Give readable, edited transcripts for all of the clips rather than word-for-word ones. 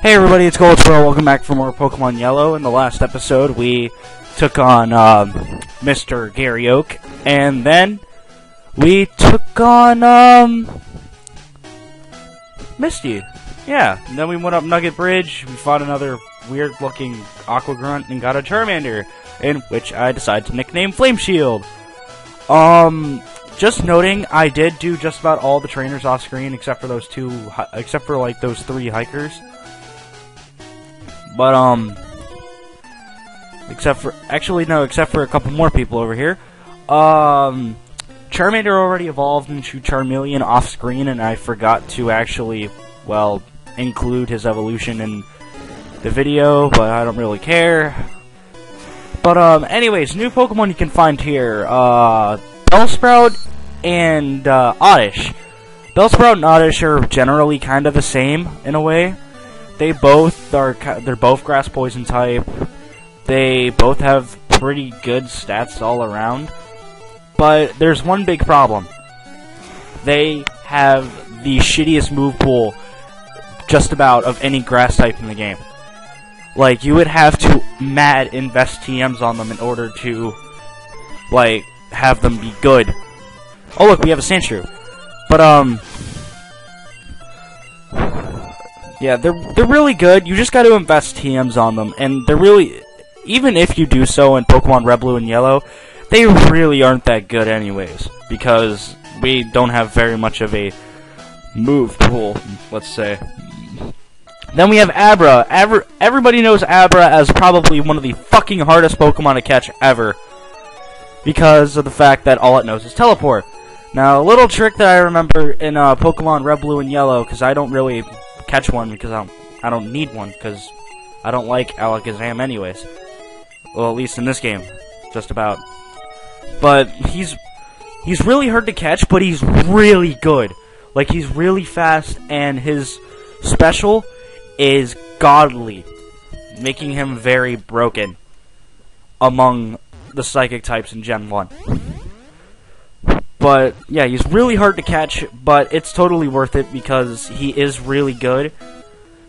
Hey everybody, it's Goldspur. Welcome back for more Pokemon Yellow. In the last episode, we took on Mr. Gary Oak, and then we took on Misty. Yeah, and then we went up Nugget Bridge, we fought another weird-looking Aqua Grunt, and got a Charmander, in which I decided to nickname Flame Shield. Just noting, I did do just about all the trainers off screen, except for those like those 3 hikers. But, except for a couple more people over here. Charmander already evolved into Charmeleon off-screen, and I forgot to actually, well, include his evolution in the video, but I don't really care. But, anyways, new Pokemon you can find here, Bellsprout and, Oddish. Bellsprout and Oddish are generally kind of the same, in a way. They're both grass poison type. They both have pretty good stats all around. But there's one big problem. They have the shittiest move pool just about of any grass type in the game. Like, you would have to mad invest TMs on them in order to, like, have them be good. Oh look, we have a Sandshrew. But, yeah, they're really good. You just got to invest TMs on them, and they're really, even if you do so in Pokemon Red, Blue, and Yellow, they really aren't that good anyways, because we don't have very much of a move pool, let's say. Then we have Abra. Everybody knows Abra as probably one of the fucking hardest Pokemon to catch ever, because of the fact that all it knows is Teleport. Now, a little trick that I remember in Pokemon Red, Blue, and Yellow, because I don't really catch one because I don't need one because I don't like Alakazam anyways. Well, at least in this game, just about. But he's really hard to catch, but he's really good. Like, he's really fast, and his special is godly, making him very broken among the psychic types in Gen 1. But, yeah, he's really hard to catch, but it's totally worth it because he is really good.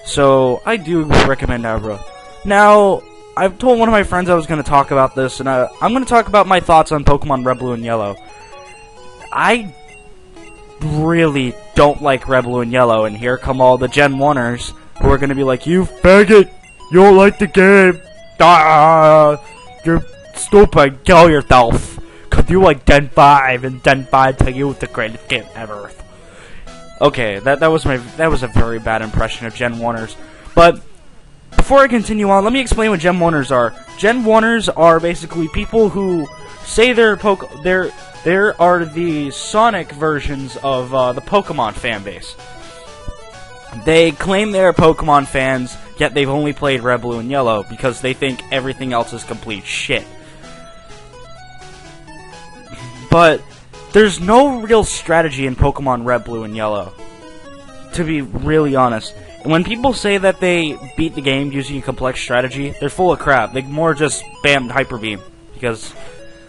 So, I do recommend Abra. Now, I've told one of my friends I was going to talk about this, and I'm going to talk about my thoughts on Pokemon Red, Blue, and Yellow. I really don't like Red, Blue, and Yellow, and here come all the Gen 1ers who are going to be like, "You faggot! You don't like the game! You're stupid! Kill yourself! Cause you like Gen 5, and Gen 5 to you is the greatest game ever." Okay, that was a very bad impression of Gen 1ers. But before I continue on, let me explain what Gen 1ers are. Gen 1ers are basically people who say they're are the Sonic versions of the Pokemon fan base. They claim they're Pokemon fans, yet they've only played Red, Blue, and Yellow because they think everything else is complete shit. But there's no real strategy in Pokemon Red, Blue, and Yellow, to be really honest. When people say that they beat the game using a complex strategy, they're full of crap. They more just spammed Hyper Beam, because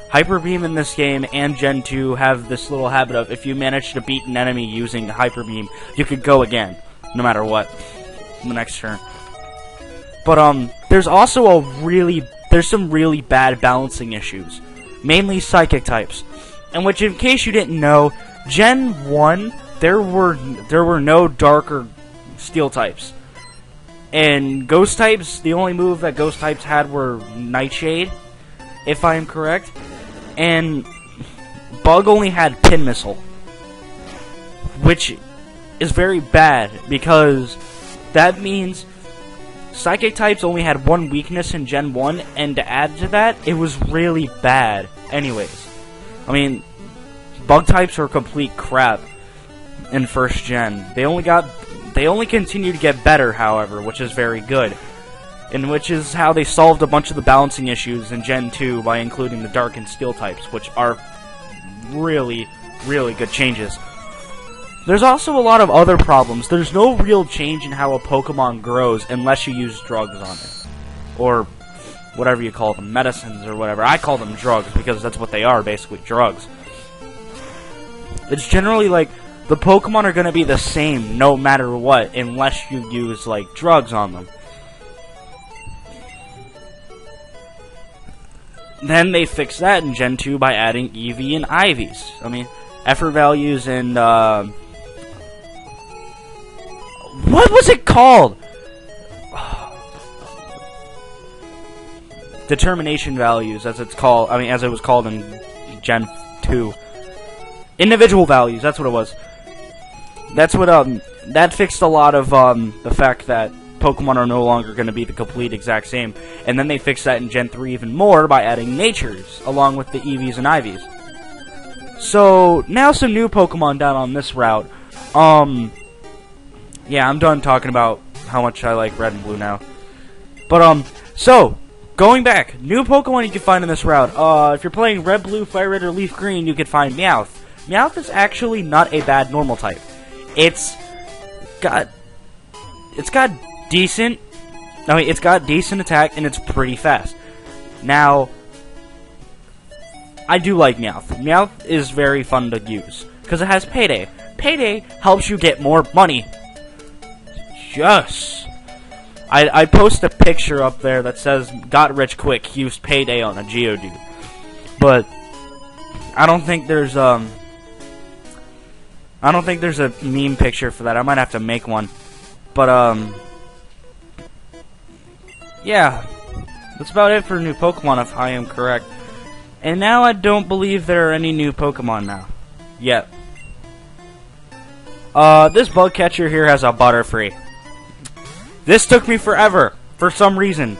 Hyper Beam in this game and Gen 2 have this little habit of, if you manage to beat an enemy using Hyper Beam, you could go again, no matter what, the next turn. But, there's also there's some really bad balancing issues, mainly Psychic types. And which, in case you didn't know, Gen 1, there were no Dark or Steel types. And Ghost types, the only move that Ghost types had were Nightshade, if I am correct. And Bug only had Pin Missile, which is very bad, because that means Psychic types only had one weakness in Gen 1, and to add to that, it was really bad anyways. I mean, Bug types are complete crap in first gen. They only continue to get better, however, which is very good. And which is how they solved a bunch of the balancing issues in Gen 2 by including the Dark and Steel types, which are really, really good changes. There's also a lot of other problems. There's no real change in how a Pokemon grows unless you use drugs on it. Or whatever you call them, medicines or whatever. I call them drugs because that's what they are, basically, drugs. It's generally like, the Pokemon are gonna be the same no matter what, unless you use, like, drugs on them. Then they fixed that in Gen 2 by adding EV and IVs. I mean, effort values and, what was it called? Determination values, as it's called. I mean, as it was called in Gen 2. Individual values, that's what it was. That's what, that fixed a lot of, the fact that Pokemon are no longer going to be the complete exact same. And then they fixed that in Gen 3 even more by adding natures, along with the EVs and IVs. So, now some new Pokemon down on this route. Yeah, I'm done talking about how much I like Red and Blue now. But, so, going back, new Pokemon you can find in this route. If you're playing Red, Blue, Fire Red, or Leaf Green, you can find Meowth. Meowth is actually not a bad normal type. It's got decent attack, and it's pretty fast. Now, I do like Meowth. Meowth is very fun to use, because it has Payday. Payday helps you get more money. Yes! I post a picture up there that says, got rich quick, used Payday on a Geodude. But, I don't think there's a meme picture for that. I might have to make one. But, yeah. That's about it for new Pokemon, if I am correct. And now I don't believe there are any new Pokemon now. Yet. This bug catcher here has a Butterfree. This took me forever, for some reason.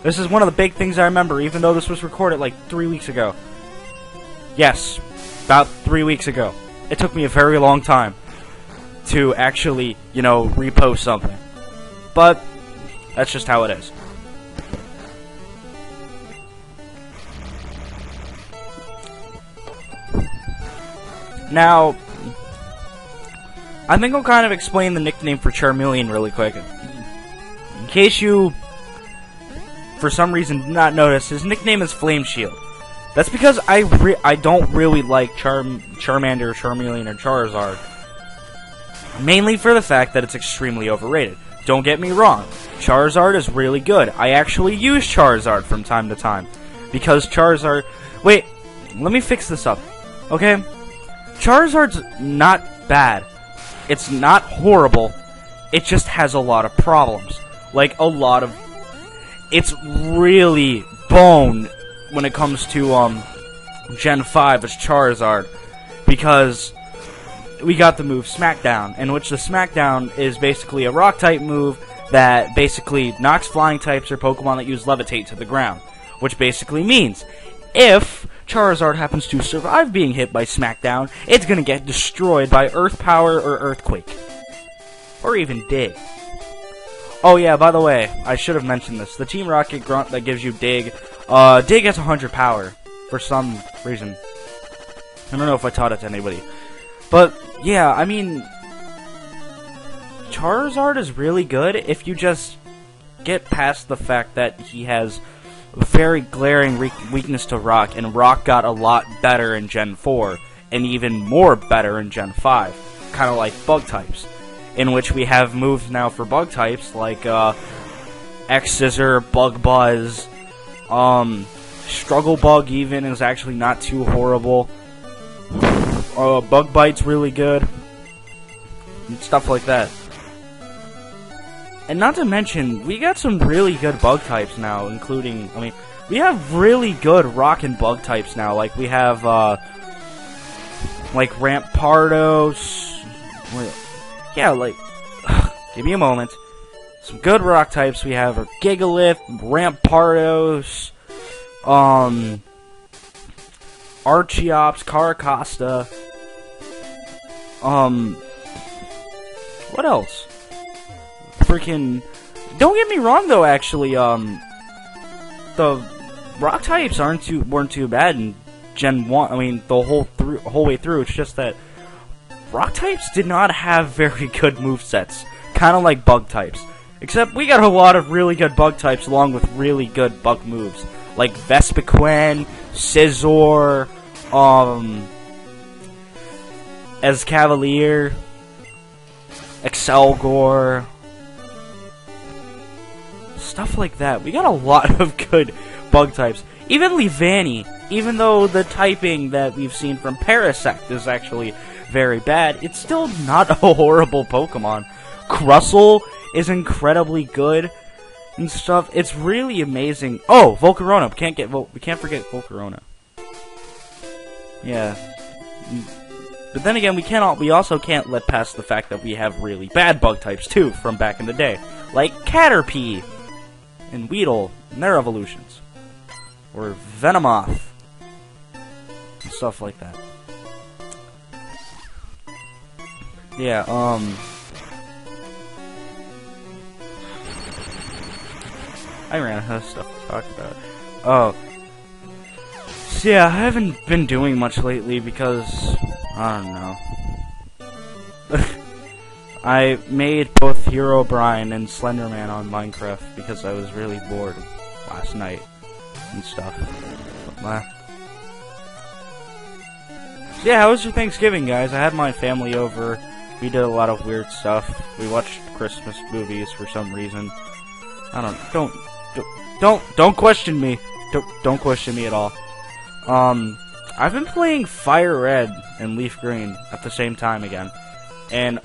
This is one of the big things I remember, even though this was recorded like 3 weeks ago. Yes, about 3 weeks ago. It took me a very long time to actually, you know, repost something. But, that's just how it is. Now, I think I'll kind of explain the nickname for Charmeleon really quick. In case you, for some reason, did not notice, his nickname is Flame Shield. That's because I don't really like Charmander, Charmeleon, or Charizard. Mainly for the fact that it's extremely overrated. Don't get me wrong, Charizard is really good. I actually use Charizard from time to time. Because Charizard... Wait, let me fix this up, okay? Charizard's not bad. It's not horrible. It just has a lot of problems. Like, a lot of... It's really bone when it comes to, Gen 5 as Charizard. Because we got the move Smackdown, in which the Smackdown is basically a Rock-type move that basically knocks flying types or Pokemon that use Levitate to the ground. Which basically means, if Charizard happens to survive being hit by Smackdown, it's gonna get destroyed by Earth Power or Earthquake. Or even Dig. Oh yeah, by the way, I should have mentioned this. The Team Rocket Grunt that gives you Dig, Dig has 100 power, for some reason. I don't know if I taught it to anybody. But, yeah, I mean, Charizard is really good if you just get past the fact that he has very glaring weakness to Rock, and Rock got a lot better in Gen 4, and even more better in Gen 5, kind of like Bug types, in which we have moves now for Bug types, like, X-Scissor, Bug Buzz, Struggle Bug even is actually not too horrible, Bug Bite's really good, and stuff like that. And not to mention, we got some really good bug types now, including, I mean, we have really good rock and bug types now. Like, we have, like, Rampardos. Yeah, like, give me a moment. Some good rock types we have are Gigalith, Rampardos, Archeops, Caracosta, what else? Freaking, don't get me wrong though, actually, the rock types weren't too bad in Gen 1, I mean, the whole way through. It's just that rock types did not have very good movesets, kind of like bug types. Except we got a lot of really good bug types along with really good bug moves, like Vespiquen, Scizor, as Cavalier, Excelgor, stuff like that. We got a lot of good bug types. Even Leavanny, even though the typing that we've seen from Parasect is actually very bad, it's still not a horrible Pokemon. Crustle is incredibly good and stuff. It's really amazing. Oh, Volcarona. We can't forget Volcarona. Yeah. But then again, we also can't let past the fact that we have really bad bug types too from back in the day, like Caterpie and Weedle and their evolutions, or Venomoth and stuff like that. Yeah. I ran out of stuff to talk about. Oh. So yeah, I haven't been doing much lately because, I don't know. I made both Herobrine and Slenderman on Minecraft because I was really bored last night and stuff. So yeah, how was your Thanksgiving, guys? I had my family over. We did a lot of weird stuff. We watched Christmas movies for some reason. Don't question me. Don't question me at all. I've been playing Fire Red and Leaf Green at the same time again. And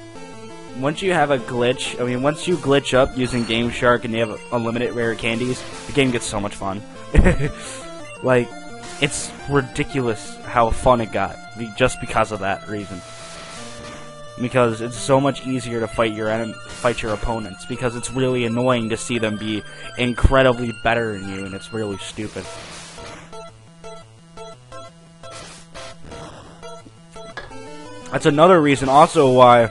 once you have a glitch, once you glitch up using Game Shark and you have unlimited rare candies, the game gets so much fun. Like, it's ridiculous how fun it got, just because of that reason. Because it's so much easier to fight your opponents, because it's really annoying to see them be incredibly better than you, and it's really stupid. That's another reason also why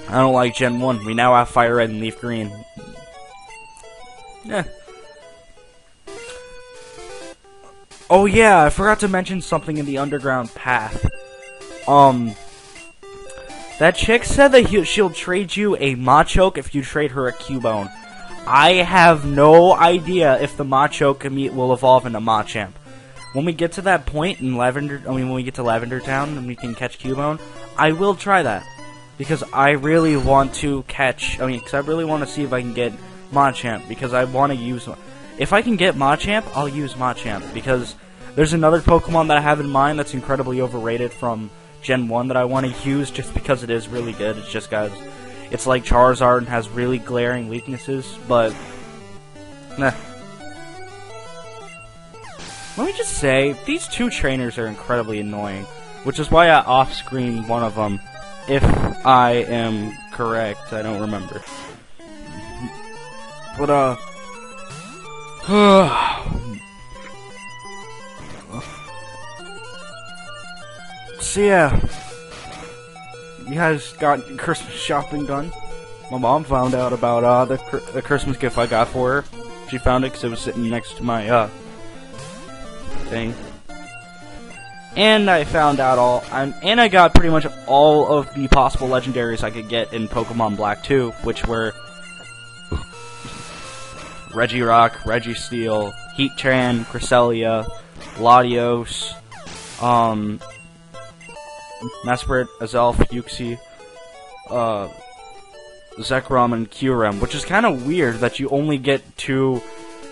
I don't like Gen 1. We now have Fire Red and Leaf Green. Yeah. Oh yeah, I forgot to mention something in the underground path. That chick said that she'll trade you a Machoke if you trade her a Cubone. I have no idea if the Machoke will evolve into Machamp. When we get to that point in when we get to Lavender Town and we can catch Cubone, I will try that. Because I really want to because I really want to see if I can get Machamp, because I want to use... If I can get Machamp, I'll use Machamp, because there's another Pokemon that I have in mind that's incredibly overrated from Gen 1 that I want to use just because it is really good. It's just guys, it's like Charizard and has really glaring weaknesses, but nah. Let me just say, these two trainers are incredibly annoying, which is why I off-screen one of them, if I am correct. I don't remember. But, so yeah, you guys got Christmas shopping done. My mom found out about the Christmas gift I got for her. She found it because it was sitting next to my thing. And I found out and I got pretty much all of the possible legendaries I could get in Pokemon Black 2, which were Regirock, Registeel, Heatran, Cresselia, Latios, Mesprit, Azelf, Uxie, Zekrom, and Kyurem, which is kind of weird that you only get 2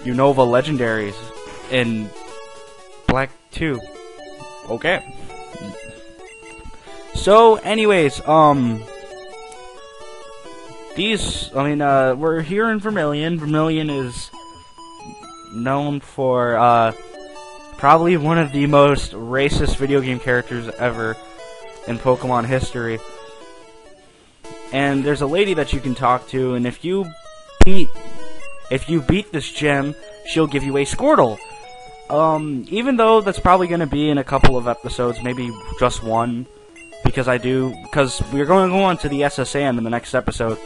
Unova legendaries in Black 2. Okay. So, anyways, we're here in Vermilion. Vermilion is known for, probably one of the most racist video game characters ever in Pokemon history. And there's a lady that you can talk to, and if you beat this gym, she'll give you a Squirtle. Even though that's probably going to be in a couple of episodes, maybe just one, because we're going to go on to the SSM in the next episode.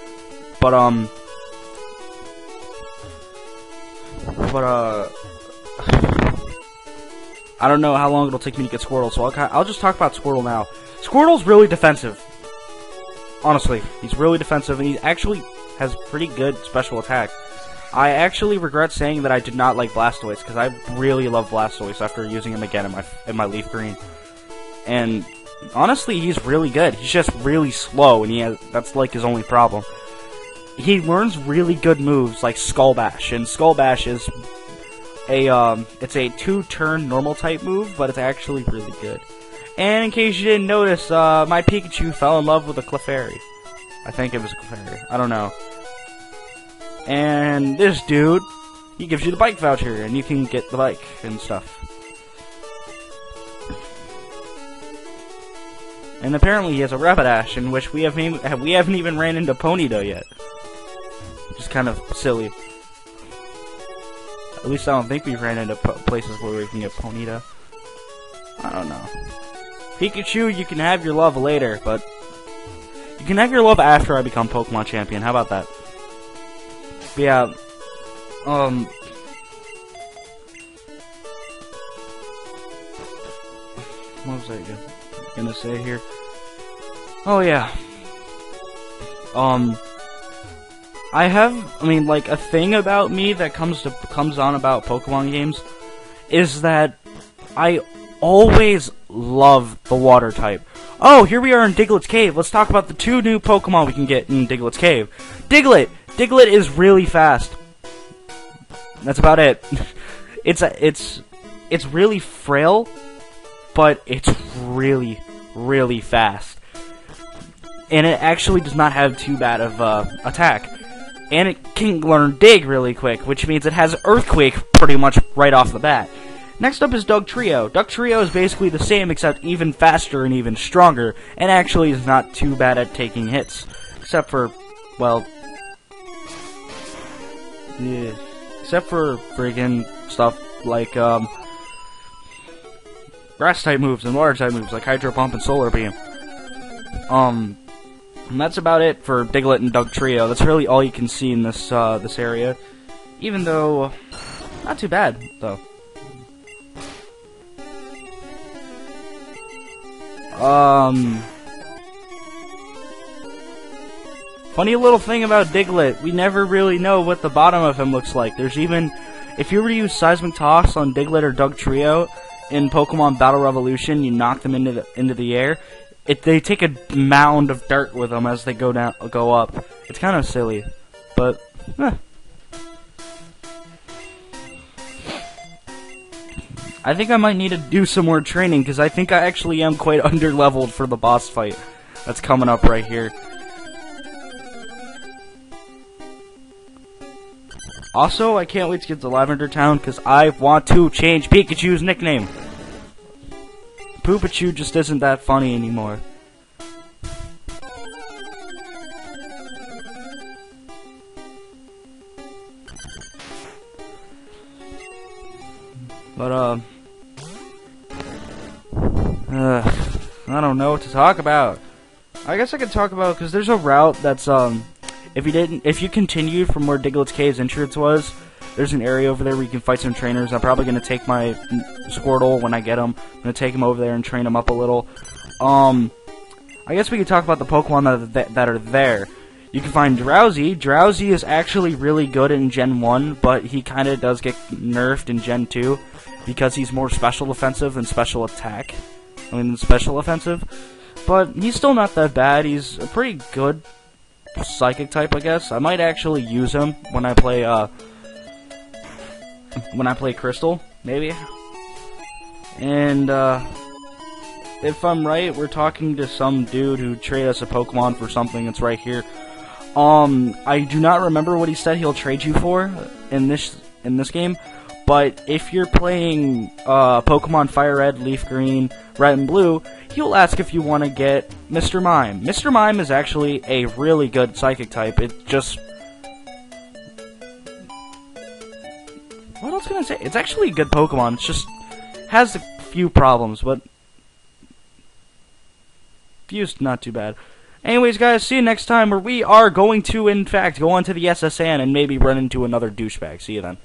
But I don't know how long it'll take me to get Squirtle, so I'll just talk about Squirtle now. Squirtle's really defensive. Honestly, he's really defensive, and he actually has pretty good special attack. I actually regret saying that I did not like Blastoise, because I really love Blastoise after using him again in my Leaf Green. And honestly, he's really good. He's just really slow, and that's like his only problem. He learns really good moves like Skull Bash, and Skull Bash is it's a 2-turn normal type move, but it's actually really good. And in case you didn't notice, my Pikachu fell in love with a Clefairy. I think it was a Clefairy. I don't know. And this dude, he gives you the bike voucher, and you can get the bike and stuff. And apparently he has a Rapidash, in which we haven't even ran into Ponyta yet. Just kind of silly. At least I don't think we've ran into places where we can get Ponyta. I don't know. Pikachu, you can have your love later, but you can have your love after I become Pokemon Champion. How about that? But yeah, what was I gonna say here? Oh yeah. Like a thing about me that comes on about Pokemon games is that I always love the water type. Oh, here we are in Diglett's Cave. Let's talk about the 2 new Pokemon we can get in Diglett's Cave. Diglett! Diglett is really fast. That's about it. It's really frail, but it's really, really fast. And it actually does not have too bad of attack. And it can learn Dig really quick, which means it has Earthquake pretty much right off the bat. Next up is Dugtrio. Dugtrio is basically the same, except even faster and even stronger, and actually is not too bad at taking hits. Except for, well, yeah, except for friggin' stuff like, grass-type moves and water-type moves, like Hydro Pump and Solar Beam. And that's about it for Diglett and Dugtrio. That's really all you can see in this, this area. Even though, not too bad, though. Funny little thing about Diglett, we never really know what the bottom of him looks like. There's even, if you were to use Seismic Toss on Diglett or Dugtrio in Pokemon Battle Revolution, you knock them into the air. They take a mound of dirt with them as they go up. It's kind of silly, but I think I might need to do some more training, because I think I actually am quite underleveled for the boss fight that's coming up right here. Also, I can't wait to get to Lavender Town, because I want to change Pikachu's nickname. Poopachu just isn't that funny anymore. But, I don't know what to talk about. I guess I could talk about, because there's a route that's, if you continued from where Diglett's Cave's entrance was, there's an area over there where you can fight some trainers. I'm probably going to take my Squirtle when I get him. I'm going to take him over there and train him up a little. I guess we could talk about the Pokemon that are there. You can find Drowsy. Drowsy is actually really good in Gen 1, but he kind of does get nerfed in Gen 2 because he's more special offensive than special attack. Special offensive. But he's still not that bad. He's a pretty good Psychic type, I guess. I might actually use him when I play, Crystal, maybe. And, if I'm right, we're talking to some dude who traded us a Pokemon for something that's right here. I do not remember what he said he'll trade you for in this game, but if you're playing, Pokemon Fire Red, Leaf Green, Red and Blue, he'll ask if you want to get Mr. Mime. Mr. Mime is actually a really good Psychic type. It just... what else can I say? It's actually a good Pokemon. It just has a few problems, but... few's not too bad. Anyways, guys, see you next time, where we are going to, in fact, go onto the SSN and maybe run into another douchebag. See you then.